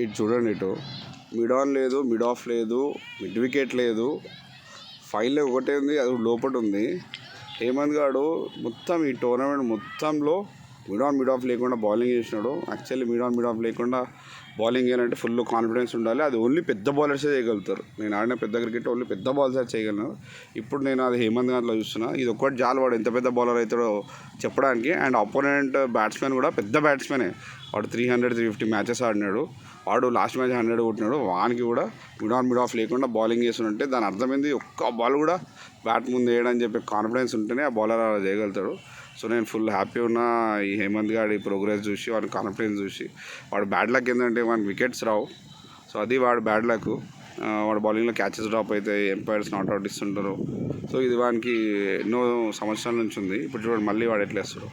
ఇటు చూడండి, ఇటు మిడ్ ఆన్ లేదు, మిడ్ ఆఫ్ లేదు, మిడ్ వికెట్ లేదు, ఫైనల్ ఒకటే ఉంది, అది లోపల ఉంది. హేమంత్ గాడు మొత్తం ఈ టోర్నమెంట్ మొత్తంలో మిడ్ ఆఫ్ లేకుండా బౌలింగ్ చేసినాడు. యాక్చువల్లీ మిడ్ ఆఫ్ లేకుండా బౌలింగ్ చేయాలంటే ఫుల్ కాన్ఫిడెన్స్ ఉండాలి. అది ఓన్లీ పెద్ద బౌలర్సే చేయగలుగుతారు. నేను ఆడిన పెద్ద క్రికెట్ ఓన్లీ పెద్ద బౌలర్సే చేయగలను. ఇప్పుడు నేను అది హేమంత్ గారిలో చూస్తున్నా. ఇది ఒక్కటి జాలు, వాడు ఎంత పెద్ద బౌలర్ అవుతాడో చెప్పడానికి. అండ్ అపోనెంట్ బ్యాట్స్మెన్ కూడా పెద్ద బ్యాట్స్మెనే. వాడు 300-350 మ్యాచెస్ ఆడినాడు. వాడు లాస్ట్ మ్యాచ్ 100 కొట్టినాడు. వానికి కూడా మిడ్ ఆఫ్ లేకుండా బౌలింగ్ చేస్తుంటే దాని అర్థమైంది ఒక్క బాల్ కూడా బ్యాట్ ముందు వేయడని చెప్పి కాన్ఫిడెన్స్ ఉంటేనే ఆ బౌలర్ అలా చేయగలుగుతాడు. సో నేను ఫుల్ హ్యాపీ ఉన్నా ఈ హేమంత్ గారి ప్రోగ్రెస్ చూసి, వాడి కాన్ఫిడెన్స్ చూసి. వాడు బ్యాడ్ లక్ ఏంటంటే వాడికి వికెట్స్ రావు. సో అది వాడు బ్యాడ్ లక్. వాడు బౌలింగ్లో క్యాచెస్ డ్రాప్ అవుతాయి, ఎంపైర్స్ నాట్అవుట్ ఇస్తుంటారు. సో ఇది వానికి ఎన్నో సంవత్సరాల నుంచి ఉంది. ఇప్పుడు చూడండి మళ్ళీ వాడు ఎట్లా వేస్తాడు.